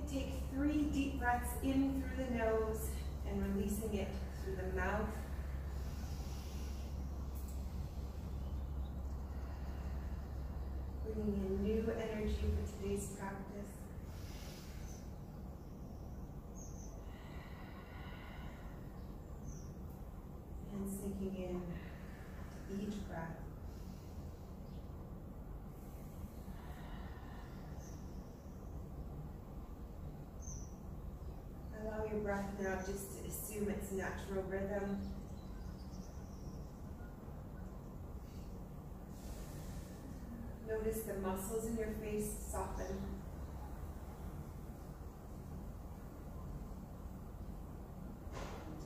going to take 3 deep breaths in through the nose and releasing it through the mouth. Bringing in new energy for today's practice. And sinking in to each breath. Allow your breath now just to assume its natural rhythm. Notice the muscles in your face soften.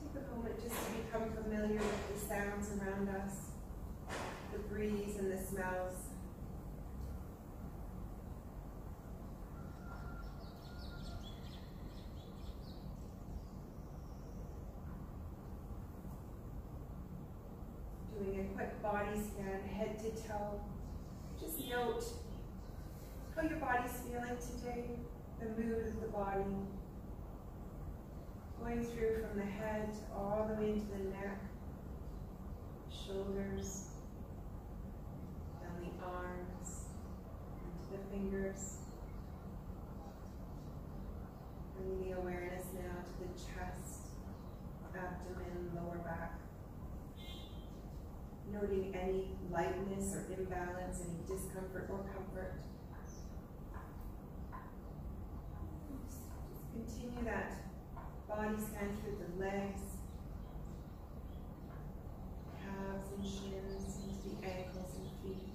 Take a moment just to become familiar with the sounds around us, the breeze and the smells. Doing a quick body scan, head to toe. Just note how your body's feeling today, the mood of the body. Going through from the head all the way into the neck, shoulders, down the arms, into the fingers. Bringing the awareness now to the chest, abdomen, lower back. Noting any lightness or imbalance, any discomfort or comfort. Just continue that body scan through the legs, calves and shins, into the ankles and feet.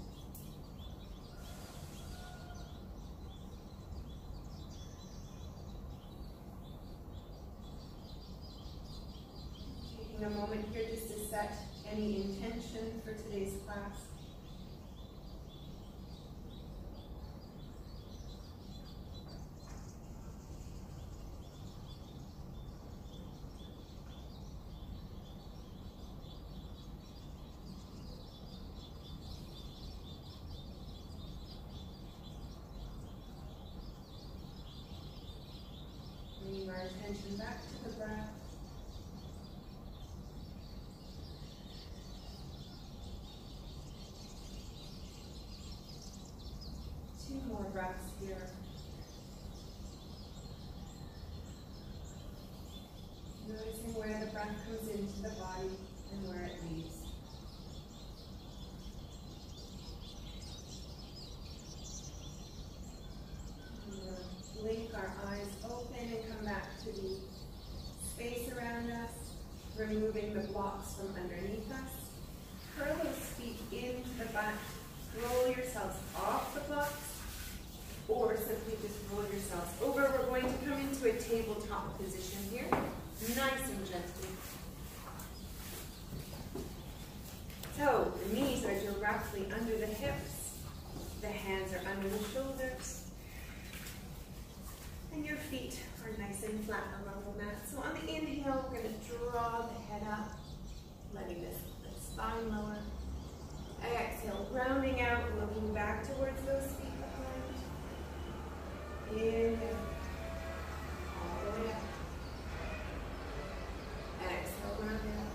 Taking a moment here just to set any intention for today's class. Bringing our attention back to the breath. More breaths here. Noticing where the breath comes into the body and where it leaves. We'll blink our eyes open and come back to the space around us, removing the blocks from underneath us. Curl those feet into the back. Roll yourselves off the blocks. Or simply just roll yourselves over. We're going to come into a tabletop position here, nice and gently. So the knees are directly under the hips, the hands are under the shoulders, and your feet are nice and flat along the mat. So on the inhale, we're going to draw the head up, letting the spine lower. Exhale, rounding out, looking back towards those feet. Inhale, all the way up. Exhale, round out.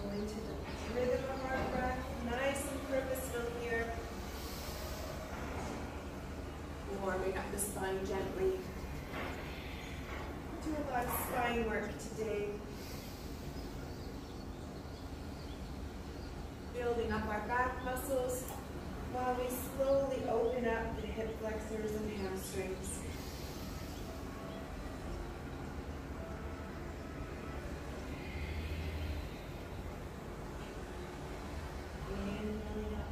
Going to the rhythm of our breath, nice and purposeful here. Warming up the spine gently. Do a lot of spine work today. Building up our back muscles while we slowly open up the hip flexors and hamstrings. Inhaling up.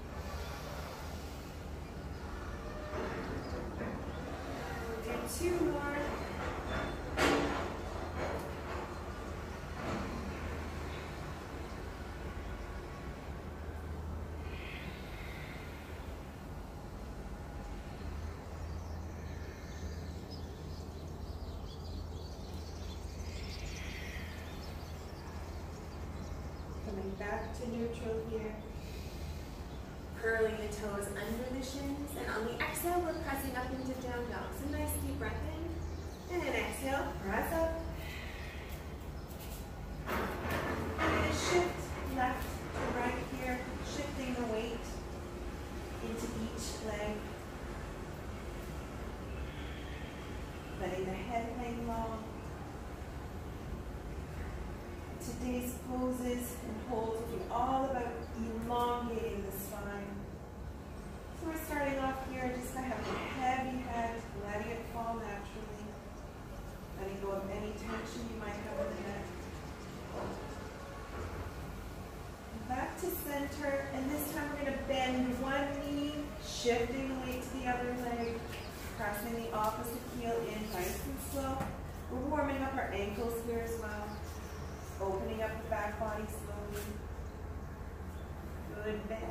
We'll do 2 more. Coming back to neutral here. Curling the toes under the shins, and on the exhale, we're pressing up into down dog. So nice deep deep breath in. And then exhale, press up. And shift left to right here, shifting the weight into each leg. Letting the head hang low. Today's poses and holds will be all about elongating the spine. So we're starting off here just by having a heavy head, letting it fall naturally. Letting go of any tension you might have in the neck. Back to center, and this time we're going to bend one knee, shifting the weight to the other leg, pressing the opposite heel in nice and slow. We're warming up our ankles here as well. Opening up the back body slowly. Good bend.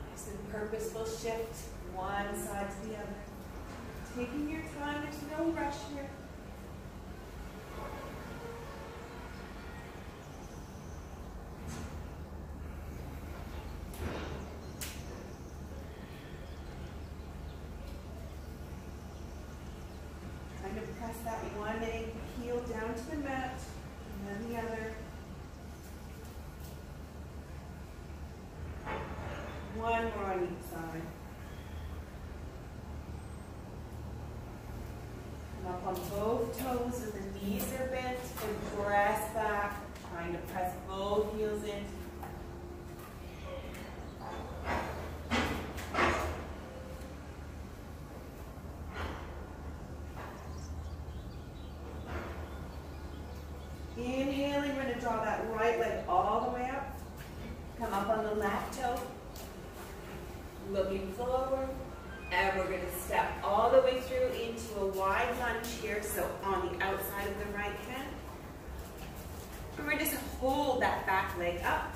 Nice and purposeful shift, one side to the other. Taking your time, there's no rush here. Trying to press that one heel down to the mat, and then the other. One more on each side. Come up on both toes so the knees are bent and press back, trying to press both heels in. Inhaling, we're going to draw that right leg all the way up. Come up on the left toe. Looking forward. And we're going to step all the way through into a wide lunge here, so on the outside of the right hand. And we're just hold that back leg up.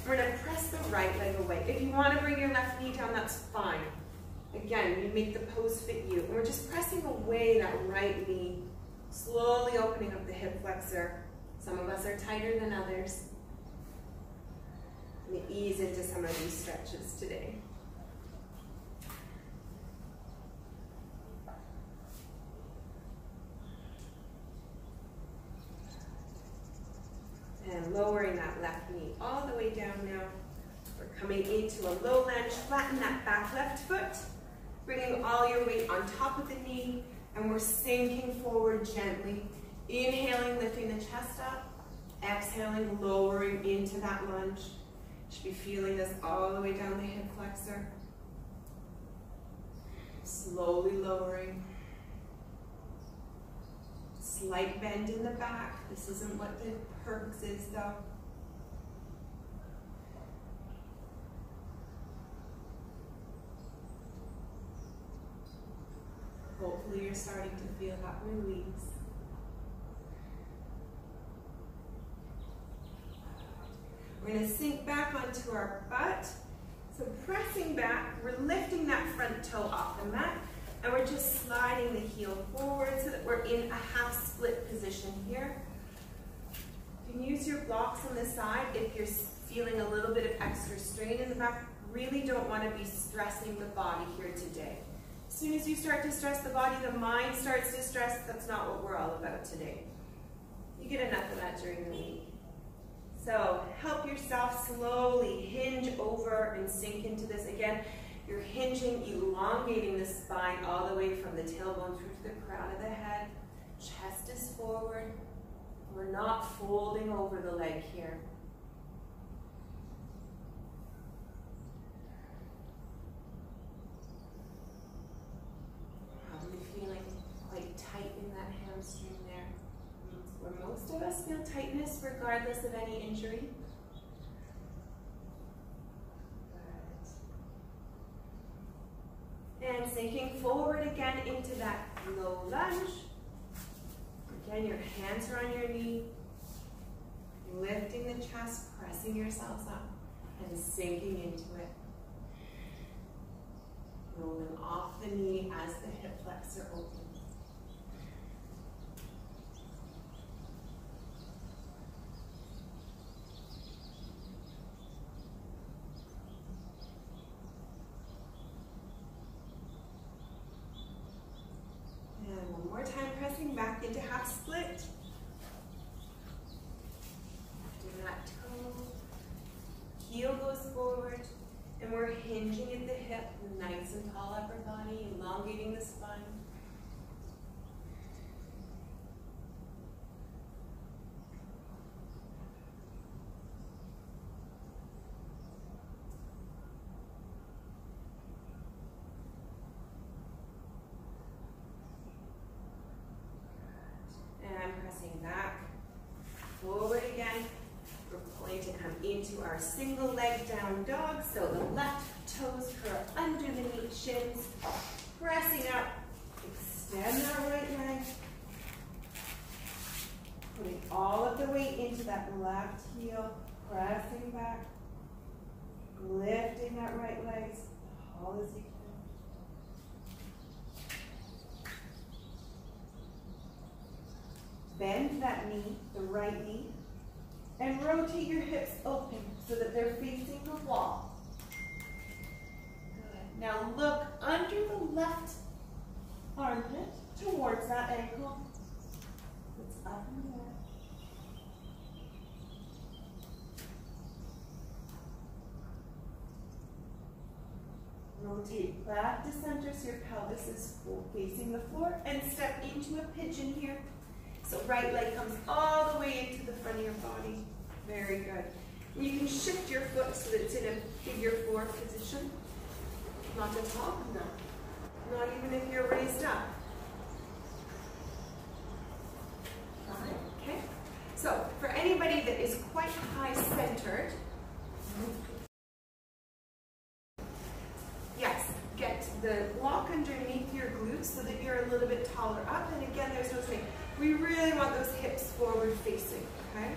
We're going to press the right leg away. If you want to bring your left knee down, that's fine. Again, you make the pose fit you. And we're just pressing away that right knee, slowly opening up the hip flexor. Some of us are tighter than others. I'm going to ease into some of these stretches today. And lowering that left knee all the way down now. We're coming into a low lunge. Flatten that back left foot. Bringing all your weight on top of the knee. And we're sinking forward gently. Inhaling, lifting the chest up. Exhaling, lowering into that lunge. You should be feeling this all the way down the hip flexor. Slowly lowering. Slight bend in the back. This isn't what the perks is though. Hopefully you're starting to feel that release. We're going to sink back onto our butt. So pressing back, we're lifting that front toe off the mat, and we're just sliding the heel forward so that we're in a half split position here. You can use your blocks on the side if you're feeling a little bit of extra strain in the back. Really don't want to be stressing the body here today. As soon as you start to stress the body, the mind starts to stress. That's not what we're all about today. You get enough of that during the week. So help yourself slowly hinge over and sink into this. Again, you're hinging, elongating the spine all the way from the tailbone through to the crown of the head. Chest is forward. We're not folding over the leg here. Probably feeling quite tight in that hamstring there. Where most of us feel tightness regardless of any injury. And sinking forward again into that low lunge. Again, your hands are on your knee. Lifting the chest, pressing yourselves up, and sinking into it. Rolling off the knee as the hip flexor opens. more time, pressing back into half split. Lifting that toe. Heel goes forward. And we're hinging at the hip, nice and tall upper body, elongating the spine. And pressing back, forward again. We're going to come into our single leg down dog. So the left toes curl under the knee, shins, pressing up. Extend that right leg. Putting all of the weight into that left heel, pressing back. Lifting that right leg as tall as you can. Bend that knee, the right knee, and rotate your hips open so that they're facing the wall. Good. Now look under the left armpit towards that ankle. It's up and down. Rotate back to center so your pelvis is facing the floor, and step into a pigeon here. So right leg comes all the way into the front of your body. Very good. And you can shift your foot so that it's in a figure 4 position. Not at all, no. Not even if you're raised up. Okay. So for anybody that is quite high centered, yes, get the block underneath your glutes so that you're a little bit taller up. And again, there's no saying. We really want those hips forward facing, okay?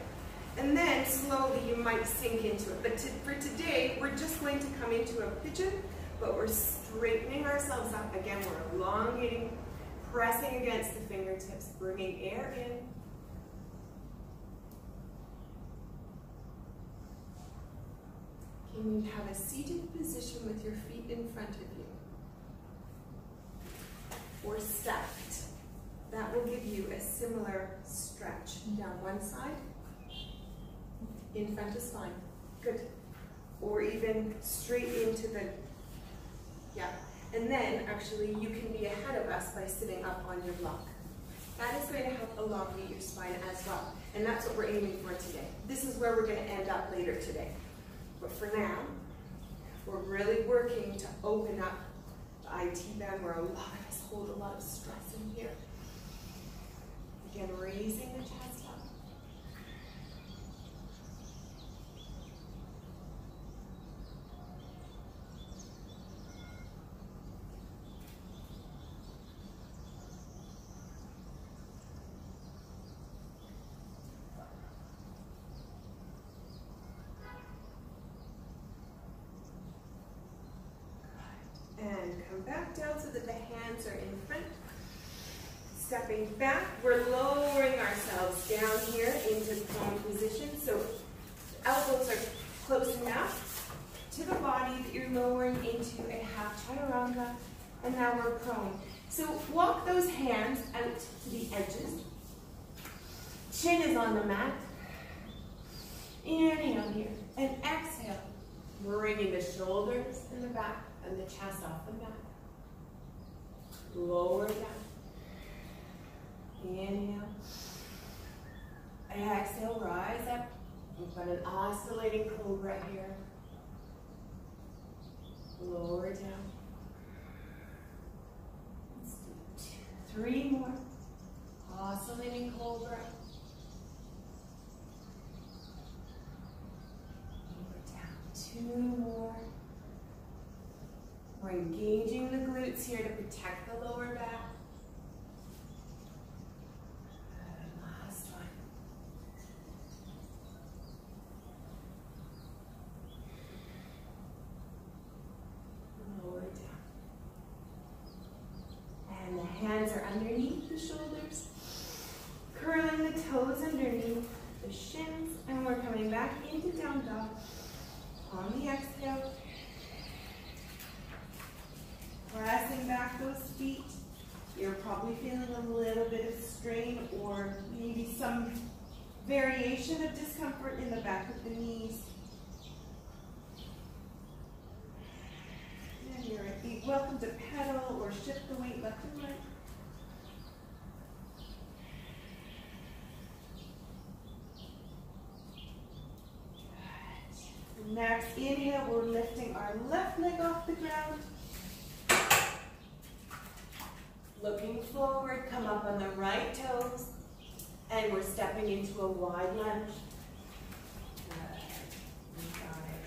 And then slowly you might sink into it. But for today, we're just going to come into a pigeon, but we're straightening ourselves up. Again, we're elongating, pressing against the fingertips, bringing air in. Can you have a seated position with your feet in front of you? Or stacked. That will give you a similar stretch down one side, in front of spine. Good. Or even straight into the, yeah. And then actually you can be ahead of us by sitting up on your block. That is going to help elongate your spine as well. And that's what we're aiming for today. This is where we're going to end up later today. But for now, we're really working to open up the IT band where a lot of us hold a lot of stress in here. Again, raising the chest up. Good. And come back down so that the hands are in front. Stepping back, we're lowering ourselves down here into prone position. So elbows are close enough to the body that you're lowering into a half chaturanga. And now we're prone. So walk those hands out to the edges. Chin is on the mat. Inhale here. And exhale. Bringing the shoulders and the back and the chest off the mat. Lower down. Inhale. Exhale, rise up. We've got an oscillating cobra here. Lower down. Let's do 3 more. Oscillating cobra. Lower down. 2 more. We're engaging the glutes here to protect the lower back. Hands are underneath the shoulders, curling the toes underneath the shins, and we're coming back into down dog. On the exhale, pressing back those feet. You're probably feeling a little bit of strain or maybe some variation of discomfort in the back of the knees. And you're welcome to pedal or shift the weight left and right. Next inhale, we're lifting our left leg off the ground. Looking forward, come up on the right toes. And we're stepping into a wide lunge. Good. You got it.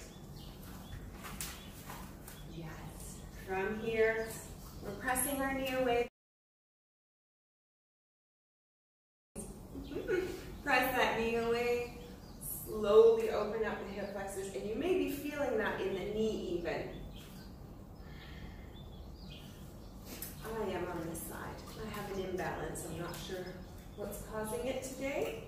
Yes. From here, we're pressing our knee away. Press that knee away. Slowly open up the hip flexors, and you may be feeling that in the knee even. I am on this side. I have an imbalance. I'm not sure what's causing it today.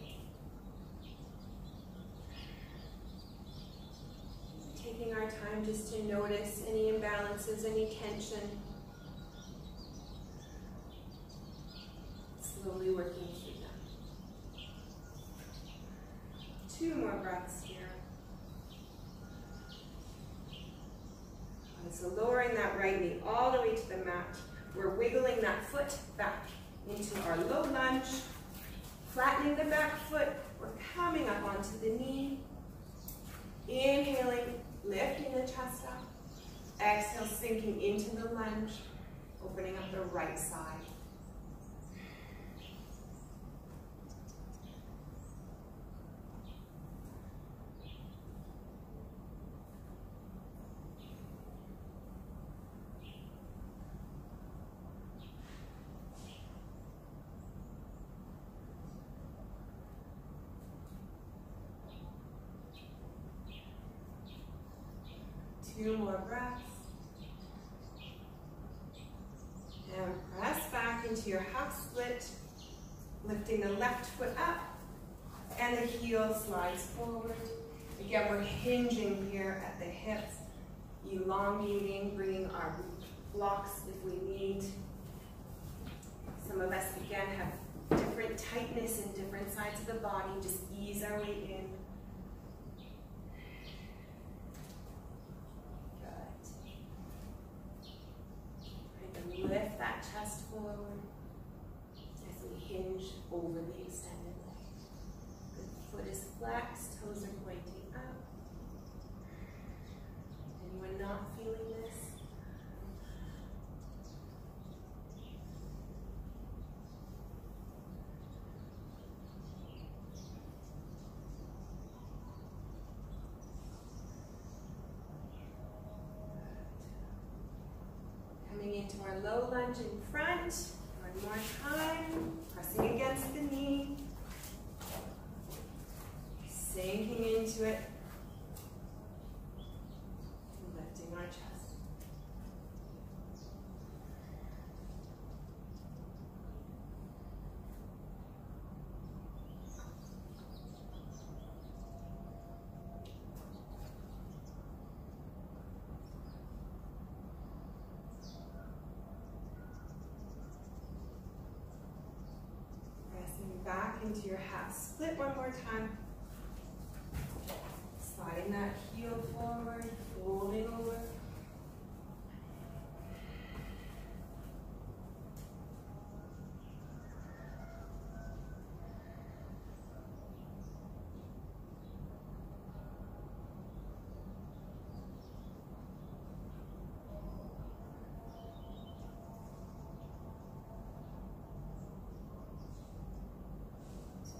Taking our time just to notice any imbalances, any tension. Slowly working through them. 2 more breaths here. And so lowering that right knee all the way to the mat. We're wiggling that foot back into our low lunge. Flattening the back foot. We're coming up onto the knee. Inhaling, lifting the chest up. Exhale, sinking into the lunge. Opening up the right side. Two more breaths. And press back into your half split, lifting the left foot up, and the heel slides forward. Again, we're hinging here at the hips, elongating, bringing our blocks if we need. Some of us, again, have different tightness in different sides of the body. Just ease our way in. Lift that chest forward as we hinge over the extended leg. The foot is flexed, toes are pointing up. Anyone not feeling this? Into our low lunge in front. One more time. Pressing against the knee. Sinking into it. Lifting our chest. Back into your half split one more time. Sliding that heel forward, folding over.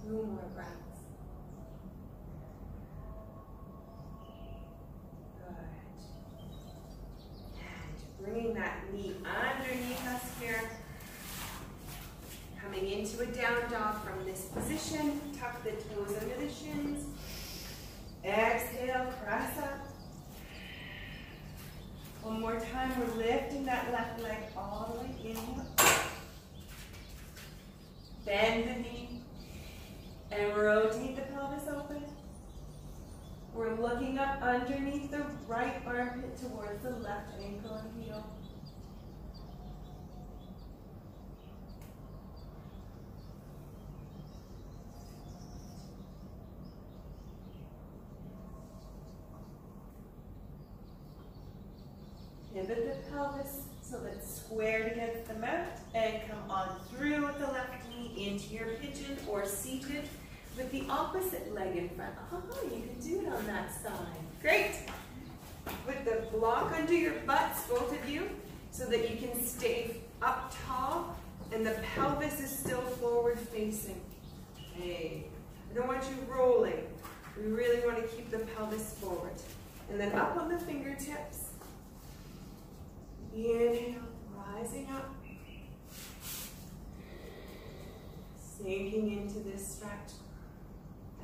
Two more breaths. Good. And bringing that knee underneath us here. Coming into a down dog from this position. Tuck the toes under the shins. Exhale, press up. One more time, we're lifting that left leg all the way in. Bend the knee. And rotate the pelvis open. We're looking up underneath the right armpit towards the left ankle and heel. Pivot the pelvis so that it's squared against the mat, and come on through with the left knee into your pigeon or seated with the opposite leg in front. Oh, you can do it on that side. Great. With the block under your butts, both of you, so that you can stay up tall and the pelvis is still forward facing. Hey, I don't want you rolling. We really want to keep the pelvis forward. And then up on the fingertips. Inhale, rising up. Sinking into this stretch.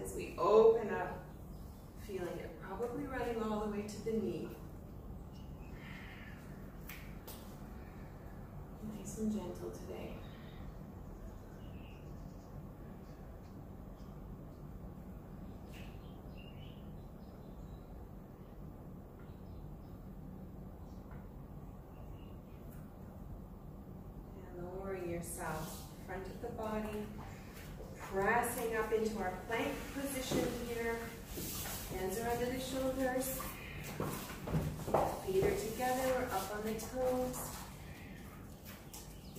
As we open up, feeling it probably running all the way to the knee. Nice and gentle today. And lowering yourself, front of the body, pressing up into our plank position here. Hands are under the shoulders. Feet are together, we're up on the toes.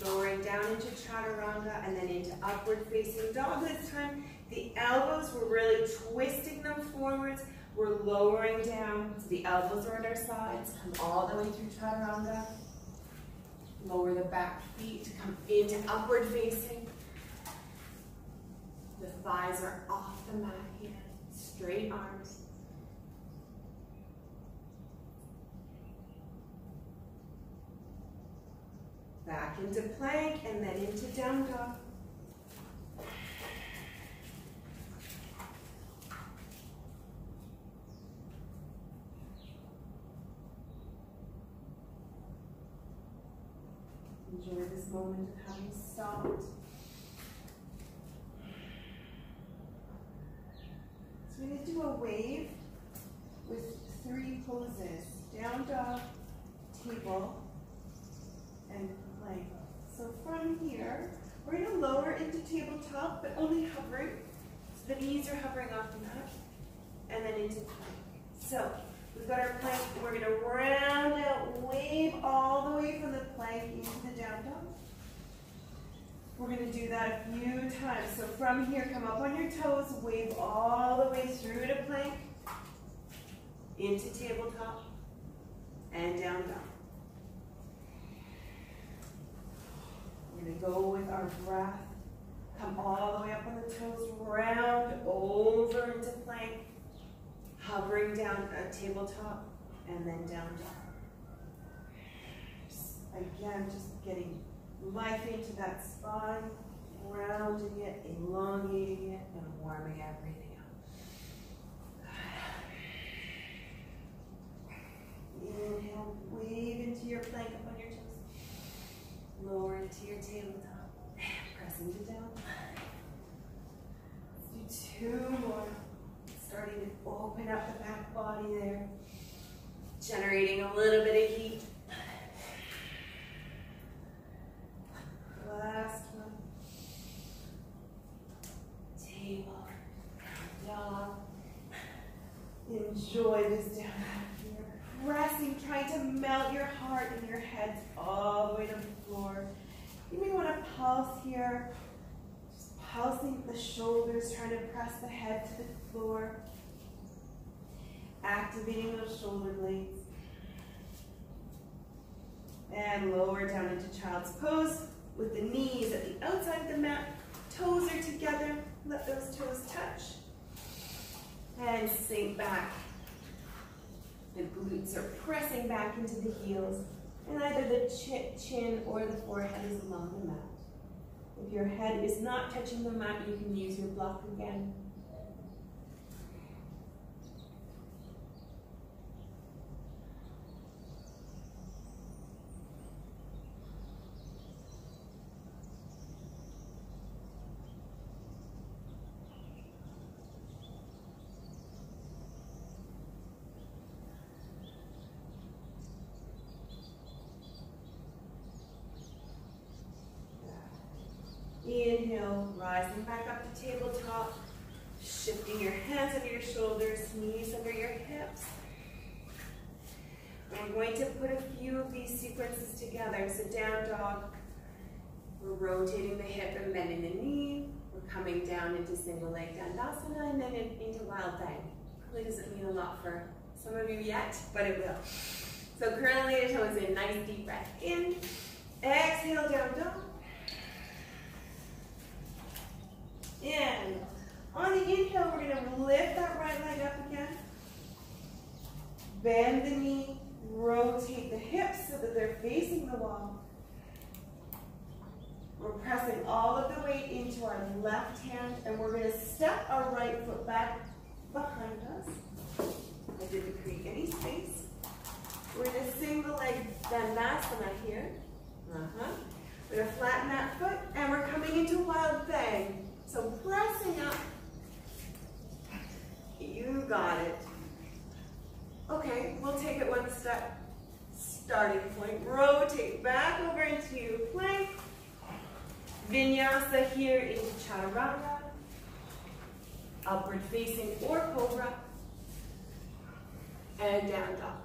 Lowering down into chaturanga and then into upward facing dog this time. The elbows, we're really twisting them forwards. We're lowering down, so the elbows are at our sides. Come all the way through chaturanga. Lower the back feet, come into upward facing. The thighs are off the mat here. Straight arms. Back into plank and then into down dog. Enjoy this moment of having stopped. So we're going to do a wave with 3 poses. Down dog, table, and plank. So from here, we're going to lower into tabletop, but only hovering. So the knees are hovering off the mat. And then into plank. So we've got our plank. We're going to round out, wave all the way from the plank into the down dog. We're going to do that a few times. So from here, come up on your toes, wave all the way through to plank, into tabletop, and down dog. We're going to go with our breath. Come all the way up on the toes, round over into plank, hovering down at tabletop, and then down dog. Again, just getting life into that spine, rounding it, elongating it, and warming everything up. Inhale, wave into your plank up on your toes. Lower into your tabletop, press into down. Let's do 2 more. Starting to open up the back body there, generating a little bit of heat. Last one. Table, dog. Enjoy this down here. Pressing, trying to melt your heart and your head all the way to the floor. You may want to pulse here. Just pulsing the shoulders, trying to press the head to the floor. Activating those shoulder blades. And lower down into child's pose with the knees at the outside of the mat. Toes are together. Let those toes touch. And sink back. The glutes are pressing back into the heels. And either the chin or the forehead is along the mat. If your head is not touching the mat, you can use your block again. Inhale, rising back up to tabletop, shifting your hands under your shoulders, knees under your hips. we're going to put a few of these sequences together. So down dog, we're rotating the hip and bending the knee. We're coming down into single leg dandasana and then into wild thing. Probably doesn't mean a lot for some of you yet, but it will. So curling the toes in, nice deep breath in. Exhale, down dog. And on the inhale, we're going to lift that right leg up again. Bend the knee, rotate the hips so that they're facing the wall. We're pressing all of the weight into our left hand, and we're going to step our right foot back behind us. I didn't create any space. We're in a single leg dandasana here. We're going to flatten that foot, and we're coming into wild thing. So pressing up. You got it. Okay, we'll take it one step. Starting point, rotate back over into plank. Vinyasa here into chaturanga. Upward facing or cobra. And down dog.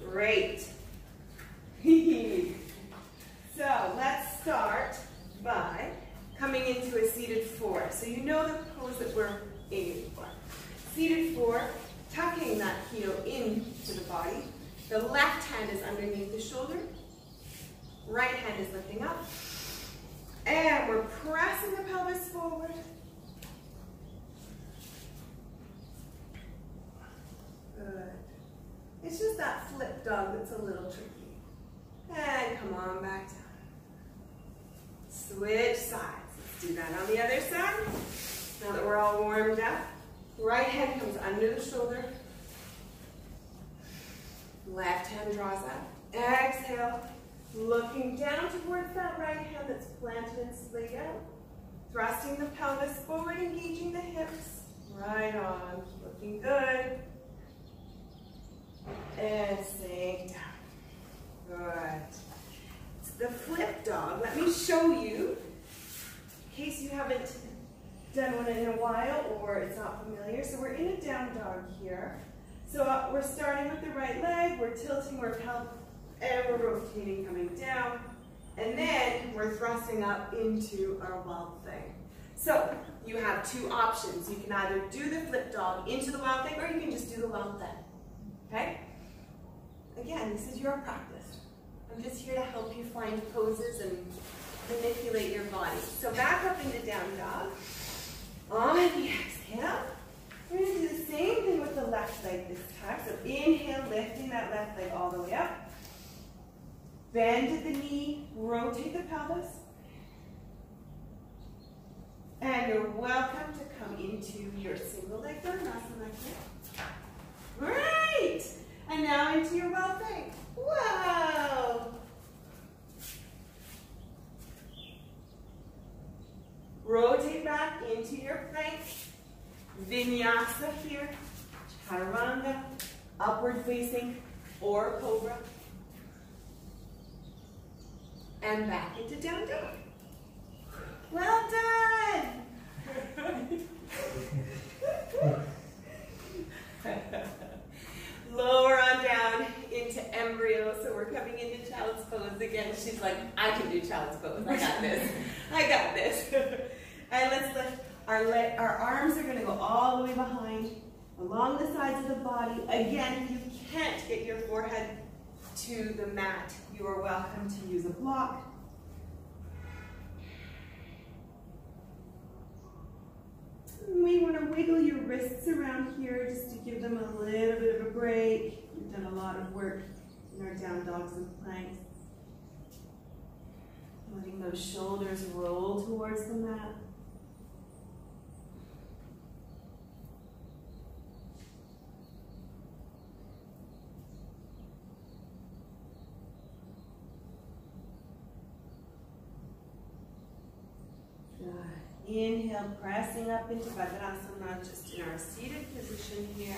Great. So let's start by coming into a seated four. So you know the pose that we're aiming for. Seated four, tucking that heel into the body. The left hand is underneath the shoulder. Right hand is lifting up. And we're pressing the pelvis forward. Good. It's just that flip dog that's a little tricky. And come on back down. Switch sides. Let's do that on the other side. Now that we're all warmed up, right hand comes under the shoulder. Left hand draws up. Exhale. Looking down towards that right hand that's planted and splayed out. Thrusting the pelvis forward, engaging the hips. Right on. Looking good. And sink down. Good. It's the flip dog. Let me show you, in case you haven't done one in a while or it's not familiar. So we're in a down dog here. So we're starting with the right leg. We're tilting, and we're rotating, coming down. And then we're thrusting up into our wild thing. So you have two options. You can either do the flip dog into the wild thing, or you can just do the wild thing. Okay? Again, this is your practice. I'm just here to help you find poses and manipulate your body. So back up into down dog. On the exhale, we're going to do the same thing with the left leg this time. So inhale, lifting that left leg all the way up. Bend at the knee, rotate the pelvis. And you're welcome to come into your single leg dandasana here. Great! And now into your wild thing. Wow! Rotate back into your plank. Vinyasa here. Chaturanga. Upward facing or cobra. And back into down dog. Well done! Lower on down into embryo. So we're coming into child's pose again. She's like, I can do child's pose. I got this. I got this. And let's lift our arms are going to go all the way behind, along the sides of the body. Again, if you can't get your forehead to the mat, you are welcome to use a block. We want to wiggle your wrists around here just to give them a little bit of a break. We've done a lot of work in our down dogs and planks. Letting those shoulders roll towards the mat. Inhale, pressing up into Vajrasana, just in our seated position here.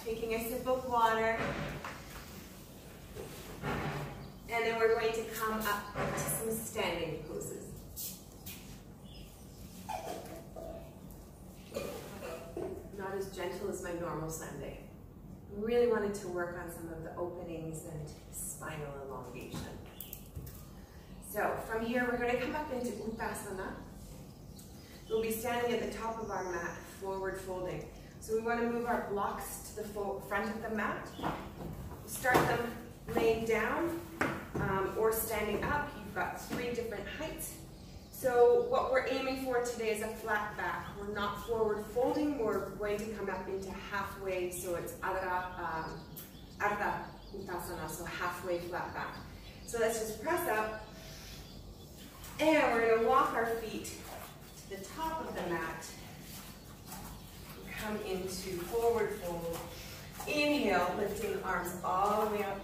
Taking a sip of water. And then we're going to come up to some standing poses. Not as gentle as my normal Sunday. really wanted to work on some of the openings and spinal elongation. So from here, we're going to come up into Uttasana. We'll be standing at the top of our mat, forward folding. So we want to move our blocks to the front of the mat. Start them laying down or standing up. You've got 3 different heights. So what we're aiming for today is a flat back. We're not forward folding, we're going to come up into halfway, so it's Ardha Uttasana, so halfway flat back. So let's just press up, and we're going to walk our feet to the top of the mat. Come into forward fold. Inhale, lifting arms all the way up.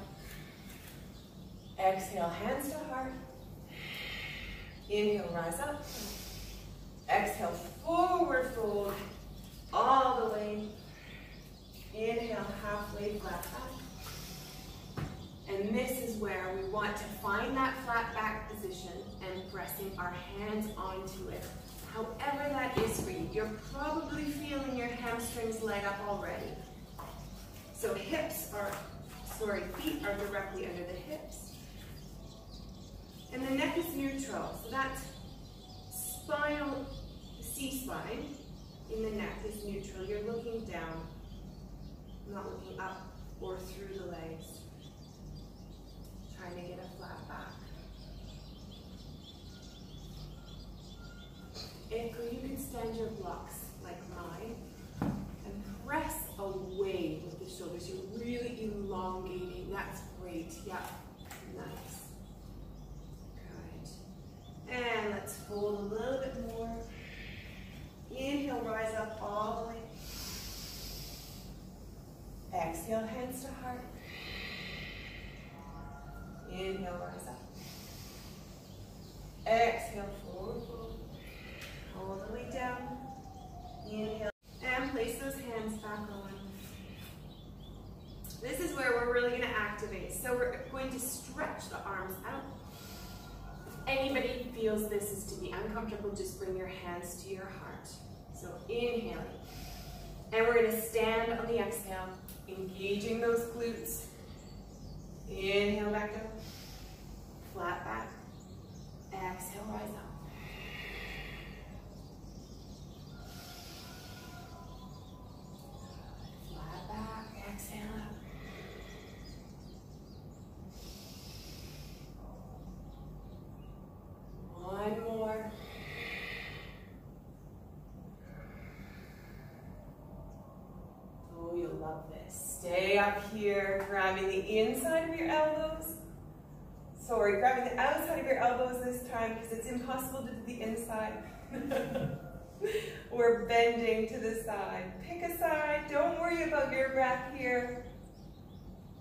Exhale, hands to heart. Inhale, rise up. Exhale, forward fold all the way. Inhale, halfway flat back. And this is where we want to find that flat back position and pressing our hands onto it. However that is for you. You're probably feeling your hamstrings leg up already. So feet are directly under the hips. And the neck is neutral. So that spinal, C-spine in the neck is neutral. You're looking down, not looking up or through the legs. Trying to get a flat back. You can stand your blocks like mine and press away with the shoulders. You're really elongating. That's great. Yeah, nice. Good. And let's fold a little bit more. Inhale, rise up all the way. Exhale, hands to heart. Inhale, rise up. Exhale, forward fold. All the way down. Inhale. And place those hands back on. This is where we're really going to activate. So we're going to stretch the arms out. If anybody feels this is to be uncomfortable, just bring your hands to your heart. So inhaling. And we're going to stand on the exhale, engaging those glutes. Inhale back up. Flat back. Exhale, rise up. Flat back, exhale up. One more. Oh, you'll love this. Stay up here, grabbing the inside of your elbows. Sorry, grabbing the outside of your elbows this time because it's impossible to do the inside. We're bending to the side. Pick a side. Don't worry about your breath here.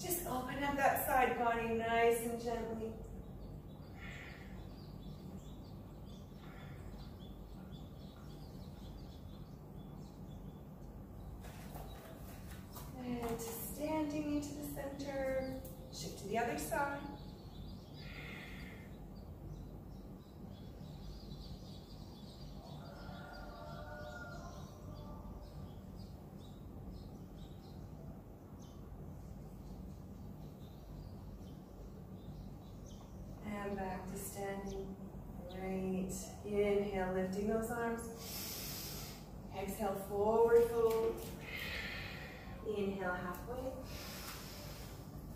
Just open up that side body nice and gently. And standing into the center. Shift to the other side. And back to standing. Great. Inhale, lifting those arms. Exhale, forward fold. Inhale, halfway.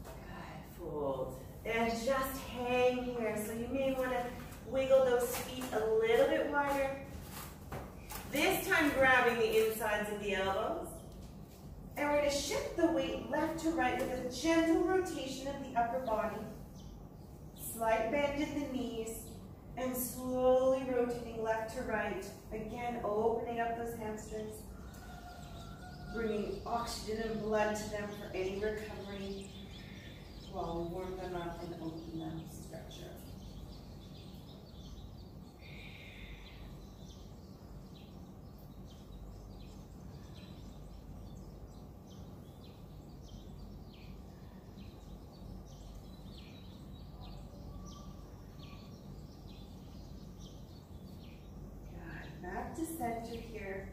Good, fold. And just hang here. So you may want to wiggle those feet a little bit wider. This time grabbing the insides of the elbows. And we're going to shift the weight left to right with a gentle rotation of the upper body. Slight bend in the knees. And slowly rotating left to right. Again, opening up those hamstrings. Bringing oxygen and blood to them for any recovery while we warm them up and open them, stretch out. Good. Back to center here.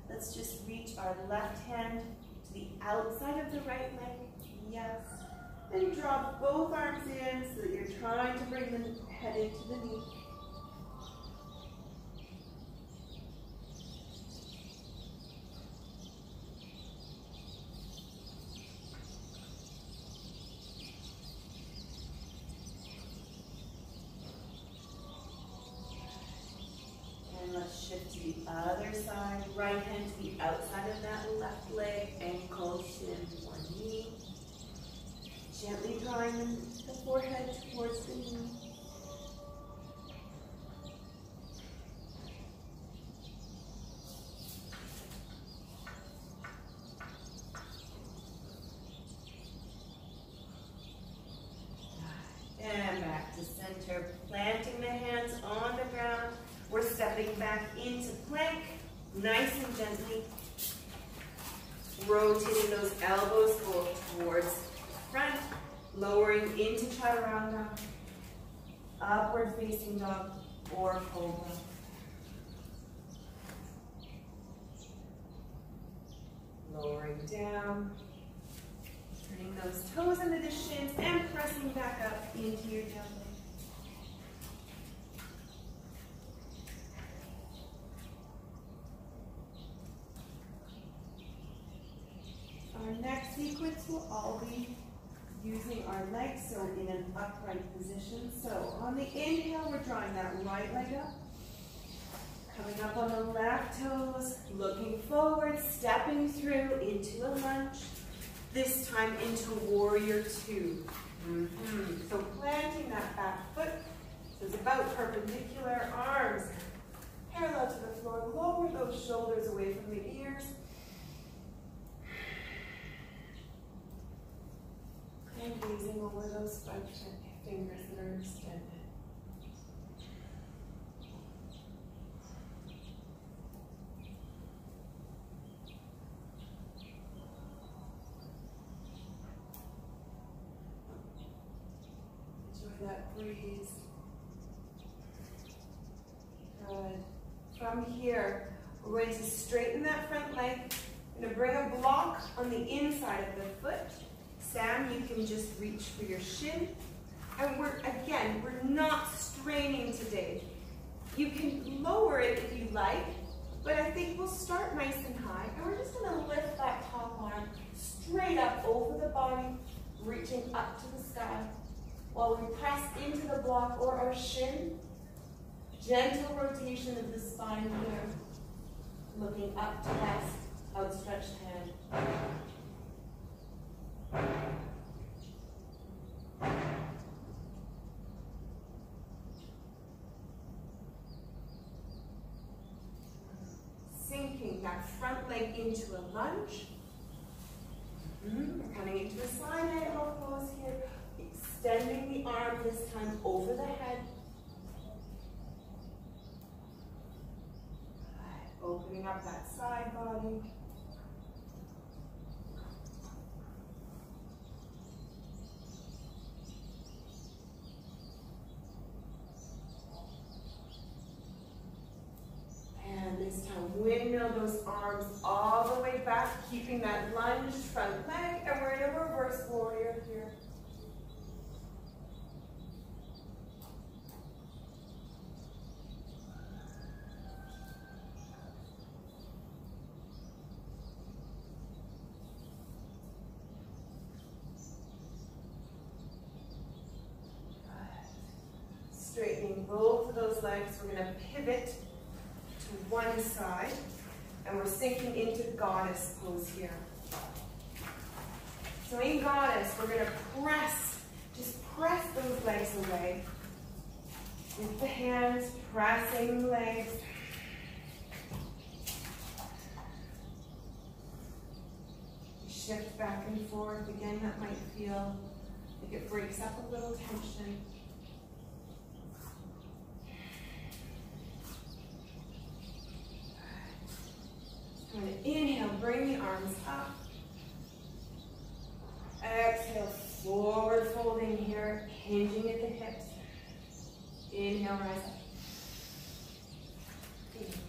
Let's just reach our left hand to to the outside of the right leg. Yes. Then draw both arms in so that you're trying to bring the head into the knee. Let's shift to the other side. Right hand to the outside of that left leg. Ankle, shin, one knee. Gently drawing the forehead towards the knee. And back to center. Planting the hands on the ground. We're stepping back into plank, nice and gently. Rotating those elbows go towards the front, lowering into chaturanga, upward facing dog, or cobra. Lowering down, turning those toes into the shins, and pressing back up into your down leg. Our next sequence will all be using our legs, so in an upright position. So on the inhale, we're drawing that right leg up. Coming up on the left toes, looking forward, stepping through into a lunge. This time into warrior two. So planting that back foot, so it's about perpendicular, arms parallel to the floor. Lower those shoulders away from the ears. And gazing over those front fingers that are extended. Enjoy that breeze. Good. From here, we're going to straighten that front leg. We're going to bring a block on the inside of the foot. Sam, you can just reach for your shin. And we're not straining today. You can lower it if you like, but I think we'll start nice and high. And we're just going to lift that top arm straight up over the body, reaching up to the sky. While we press into the block or our shin, gentle rotation of the spine here, looking up to chest, outstretched hand. Sinking that front leg into a lunge. We're coming into a side angle pose here. Extending the arm this time over the head. Opening up that side body. And this time, windmill those arms all the way back, keeping that lunged front leg, and we're in a reverse warrior here. Straightening both of those legs, we're going to pivot to one side, and we're sinking into goddess pose here. So in goddess, we're going to press, just press those legs away. With the hands, pressing the legs. Shift back and forth. Again, that might feel like it breaks up a little tension. I'm going to inhale, bring the arms up. Exhale, forward folding here, hinging at the hips. Inhale, rise up.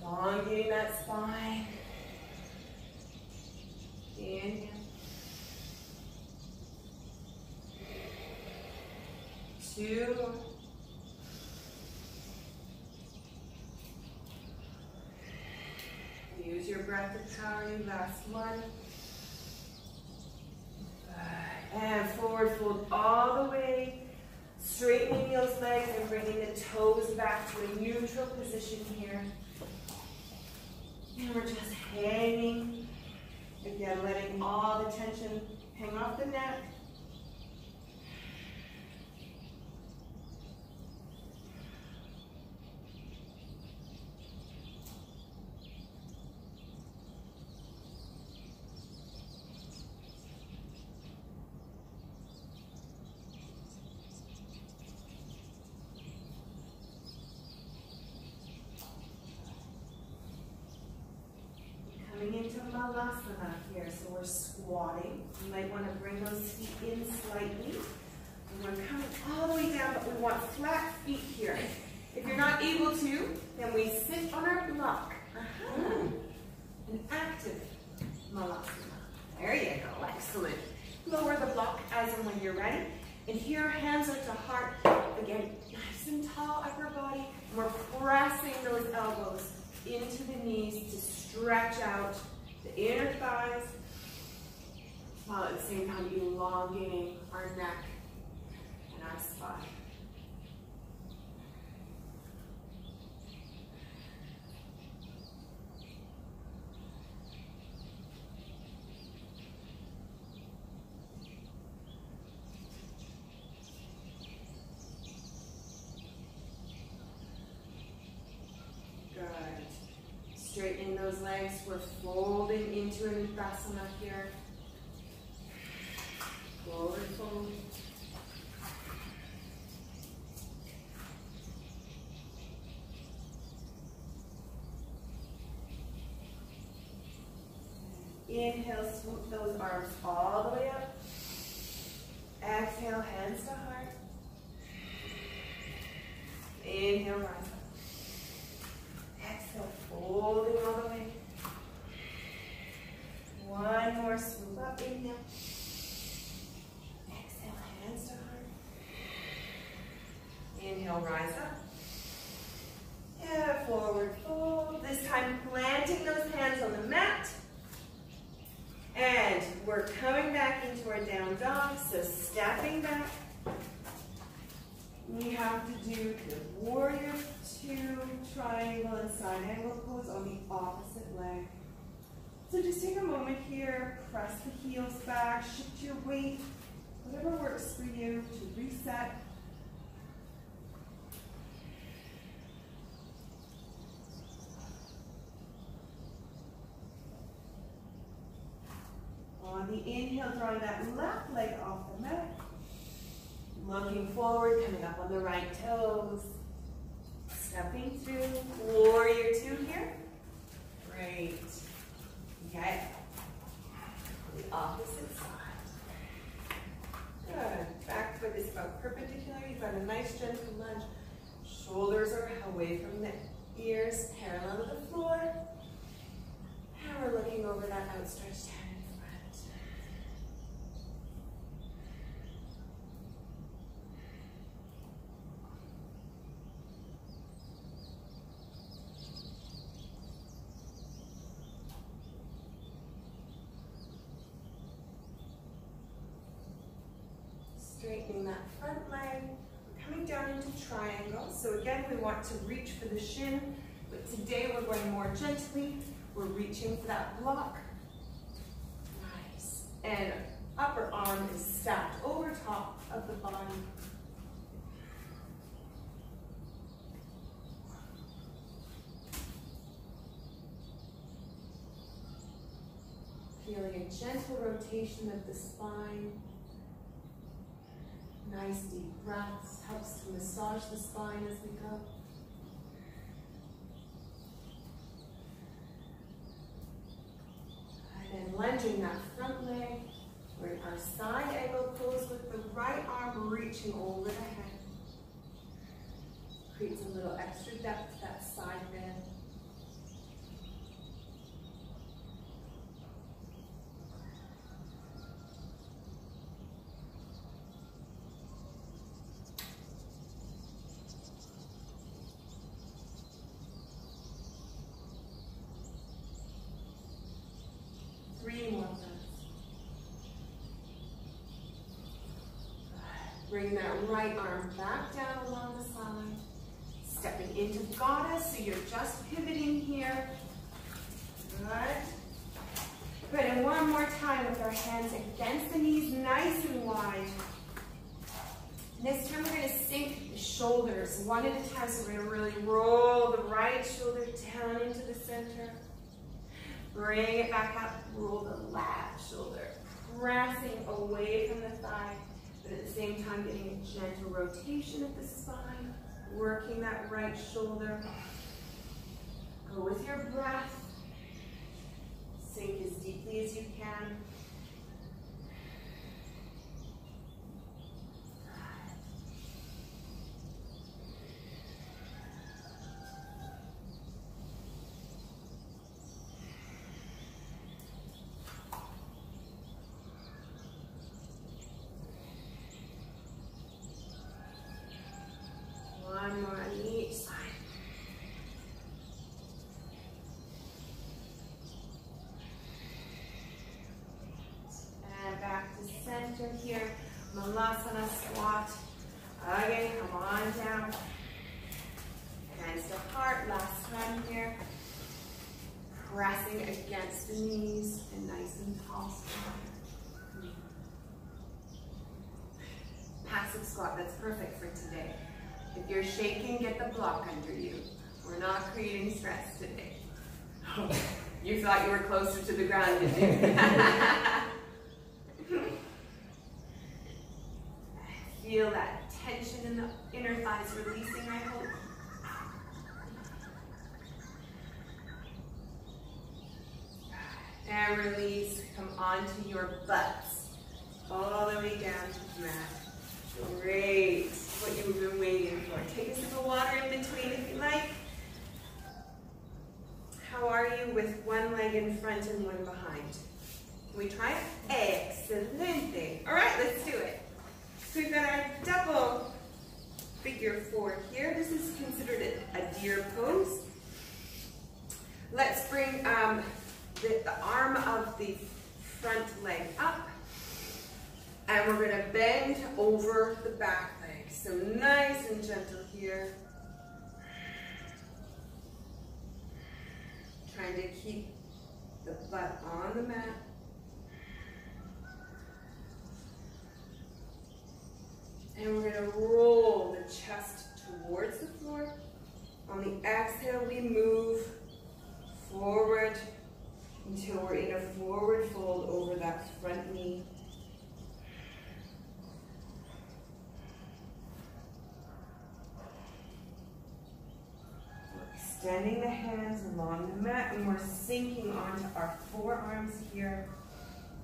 Elongating that spine. Inhale. 2 more. Use your breath to power you. Last one. And forward fold all the way. Straightening those legs and bringing the toes back to a neutral position here. And we're just hanging. Again, letting all the tension hang off the neck. Into Malasana here, so we're squatting. You might want to bring those feet in slightly. And we're coming all the way down, but we want flat feet here. If you're not able to, then we sit on our block. An active Malasana. There you go, excellent. Lower the block as and when you're ready. And here, hands are to heart. Again, nice and tall upper body. And we're pressing those elbows into the knees to stretch out the inner thighs, while at the same time elongating our neck and our spine. Straightening those legs, we're folding into an Uttanasana here. Forward fold. Inhale, swoop those arms all the way up. Exhale, hands to heart. Inhale, rise up. Exhale, folding all the way. One more, swoop up, inhale. Exhale, hands to heart. Inhale, rise up. And forward fold. This time planting those hands on the mat. And we're coming back into our down dog, so stepping back. We have to do the warrior 2 triangle and side angle pose on the opposite leg. So just take a moment here, press the heels back, shift your weight, whatever works for you to reset. On the inhale, drawing that left leg off the mat. Looking forward, coming up on the right toes. Stepping through, warrior 2 here. Great. Okay. The opposite side. Good. Back foot is about perpendicular. You've got a nice gentle lunge. Shoulders are away from the ears, parallel to the floor. And we're looking over that outstretched hand. Straightening that front leg, coming down into triangle. So again, we want to reach for the shin, but today we're going more gently. We're reaching for that block. Nice. And upper arm is stacked over top of the body. Feeling a gentle rotation of the spine. Nice deep breaths, helps to massage the spine as we go. And then lunging that front leg. We're in our side angle pose with the right arm reaching over the head. Creates a little extra depth to that side bend. Bring that right arm back down along the side. Stepping into goddess, so you're just pivoting here. Good. Good, and one more time with our hands against the knees, nice and wide. This time we're going to sink the shoulders one at a time, so we're going to really roll the right shoulder down into the center. Bring it back up, roll the left shoulder, pressing away from the thigh, but at the same time getting a gentle rotation of the spine, working that right shoulder. Go with your breath. Sink as deeply as you can. One more on each side. And back to center here. Malasana squat. Again, come on down. Hands to heart. Last time here. Pressing against the knees and nice and tall spine. Passive squat. That's perfect for today. If you're shaking, get the block under you. We're not creating stress today. You thought you were closer to the ground, didn't you? Feel that tension in the inner thighs releasing, I hope. And release. Come onto your butts. All the way down to the mat. Great. What you've been waiting for. Take a sip of water in between if you like. How are you with one leg in front and one behind? Can we try it? Excelente. All right, let's do it. So we've got our double figure four here. This is considered a deer pose. Let's bring the arm of the front leg up. And we're going to bend over the back leg. So nice and gentle here. Trying to keep the butt on the mat. And we're going to roll the chest towards the floor. On the exhale, we move forward until we're in a forward fold over that front knee. Extending the hands along the mat, and we're sinking onto our forearms here.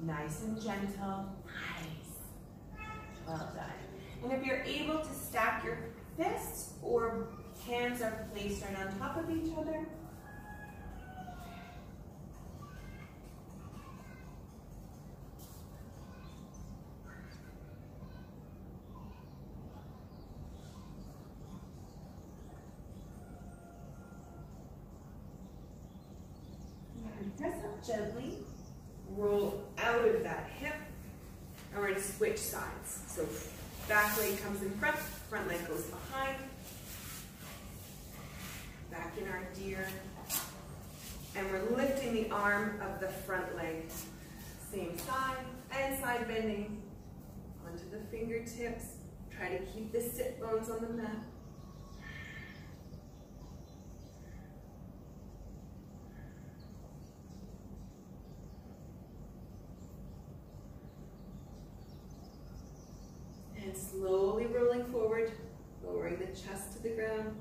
Nice and gentle. Nice. Well done. And if you're able to stack your fists or hands are placed right on top of each other. Press up gently, roll out of that hip, and we're going to switch sides. So back leg comes in front leg goes behind. Back in our deer. And we're lifting the arm of the front leg. Same side, and side bending onto the fingertips. Try to keep the sit bones on the mat. And slowly rolling forward, lowering the chest to the ground.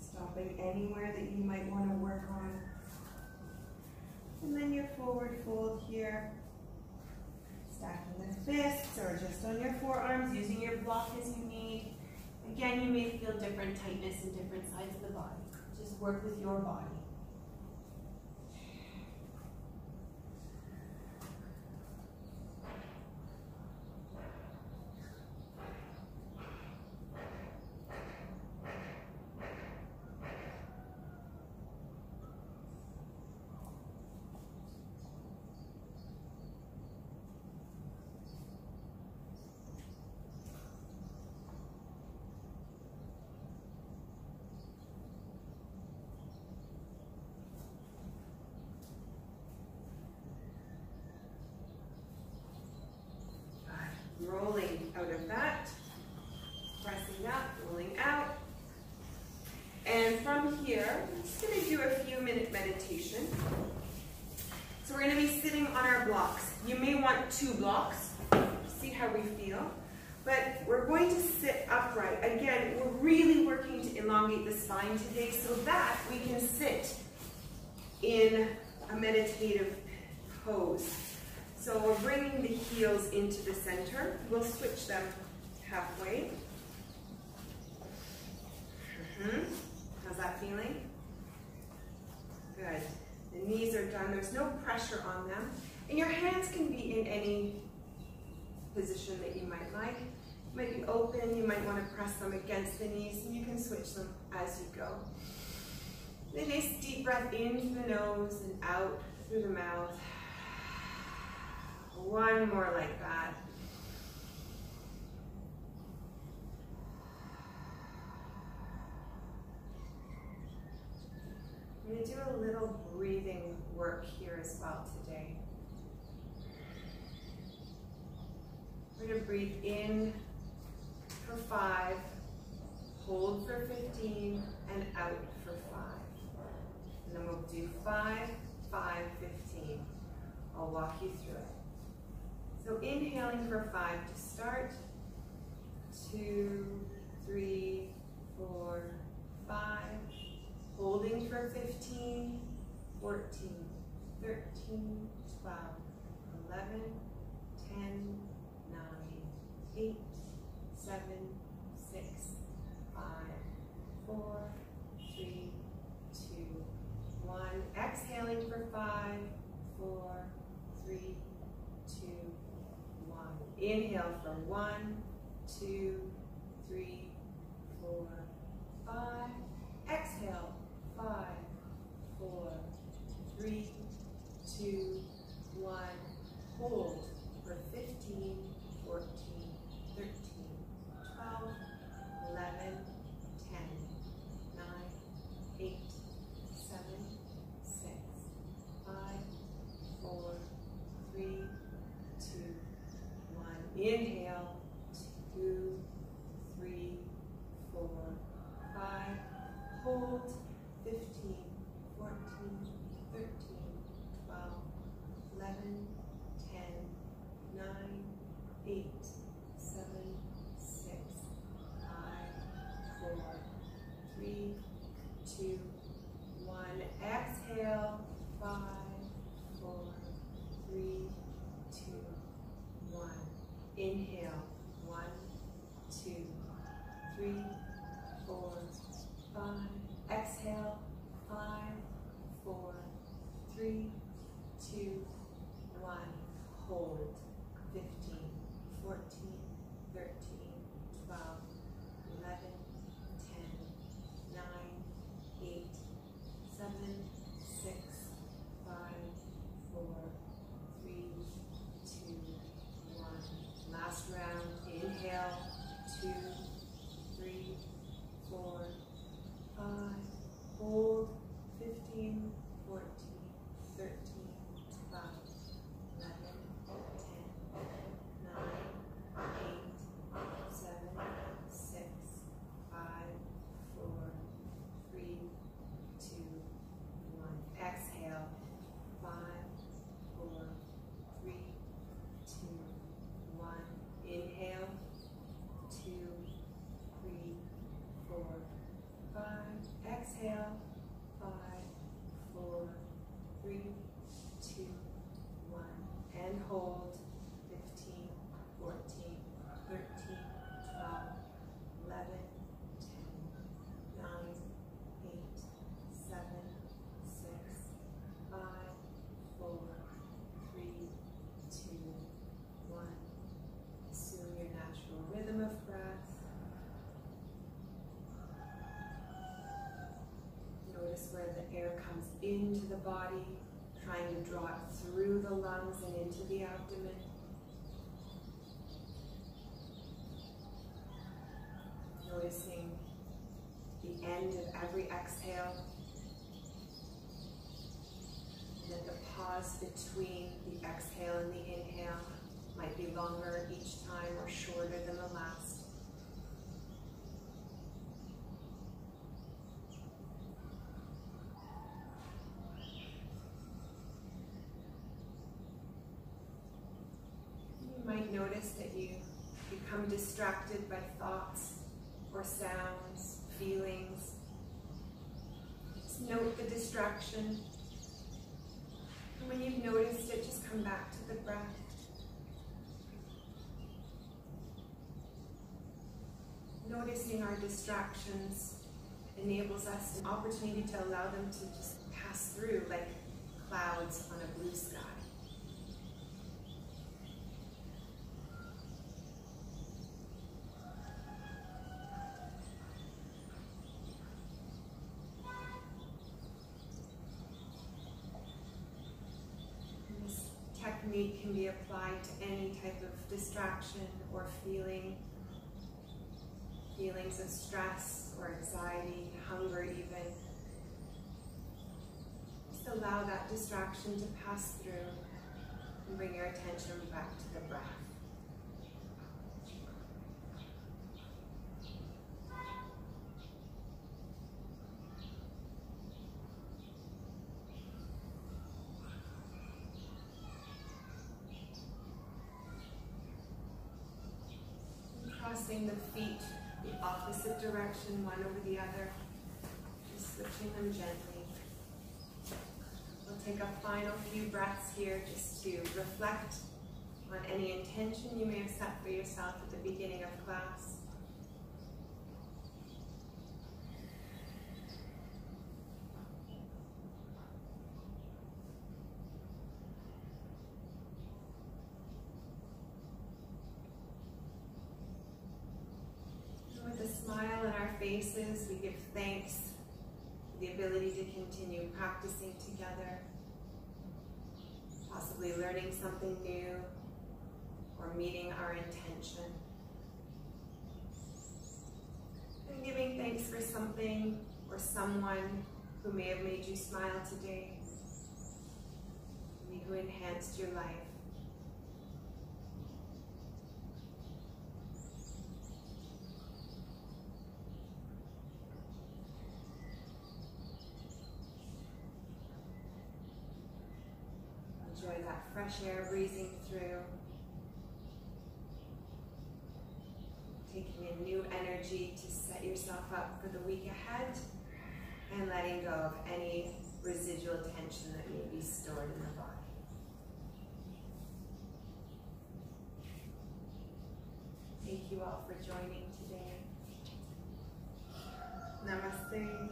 Stopping anywhere that you might want to work on. And then your forward fold here. Stacking the fists or just on your forearms, using your block as you need. Again, you may feel different tightness in different sides of the body. Just work with your body. out of that. Pressing up, rolling out. And from here, I'm just going to do a few minute meditation. So we're going to be sitting on our blocks. You may want 2 blocks, see how we feel. But we're going to sit upright. Again, we're really working to elongate the spine today so that we can sit in a meditative pose. So we're bringing the heels into the center. We'll switch them halfway. How's that feeling? Good. The knees are done. There's no pressure on them. And your hands can be in any position that you might like. You might be open. You might want to press them against the knees, and you can switch them as you go. A nice deep breath in through the nose and out through the mouth. One more like that. I'm going to do a little breathing work here as well today. We're going to breathe in for 5, hold for 15, and out for 5. And then we'll do 5, 5, 15. I'll walk you through it. So inhaling for 5 to start. 2, 3, 4, 5. Holding for 15, 14, 13, 12, 11, 10, 9, 8, 7, 6, 5, 4, 3, 2, 1. Exhaling for 5, 4, 3, 2, 1. Inhale for 1, 2, 3, 4, 5. Exhale, 5, 4, 3, 2, 1. Hold for 15, 14, 13, 12, 11, 10, 9, 8, 7, 6, 5, 4, 3, 2, 1. Inhale, 2, 3, 4, 5. Hold, 15, 14, 13, 12, 11, 10, 9, 8, 7, 6, 5, 4, 3, 2, 1. Exhale, 5, 4, 3, 2, 1. Inhale, 1, 2, 3, 4, 5. Exhale, 5, 4, 3, 2, 1. Hold, 15, 14, 13, 12, 11, 10, 9, 8, 7, 6, 5, 4, 3, 2, 1. Last round. Inhale, 2, 3, 4, 5. Hold, 15, 14, 13, 12, 11, 10, 9, 8, 7, 6, 5, 4, 3, 2, 1. Exhale, 5, 4, 3, 2, 1. Inhale, 2, 3, 4, 5. Exhale, 5, 4, 3, 2, 1. And hold, 15, 14, 13, 12, 11, 10, 9, 8, 7, 6, 5, 4, 3, 2, 1. Assume your natural rhythm of breath. Notice where the air comes into the body, trying to draw it through the lungs and into the abdomen. Noticing the end of every exhale, and that the pause between the exhale and the inhale might be longer each time or shorter than notice that you become distracted by thoughts or sounds, feelings, just note the distraction. And when you've noticed it, just come back to the breath. Noticing our distractions enables us an opportunity to allow them to just pass through like clouds on a blue sky. And this technique can be applied to any type of distraction or feeling. Feelings of stress or anxiety, hunger even. Just allow that distraction to pass through and bring your attention back to the breath. And crossing the feet the opposite direction, one over the other, just switching them gently. We'll take a final few breaths here just to reflect on any intention you may have set for yourself at the beginning of class. With a smile on our faces, we give thanks for the ability to continue practicing together, possibly learning something new or meeting our intention. And giving thanks for something or someone who may have made you smile today, maybe who enhanced your life. Enjoy that fresh air breezing through, taking in new energy to set yourself up for the week ahead, and letting go of any residual tension that may be stored in the body. Thank you all for joining today. Namaste.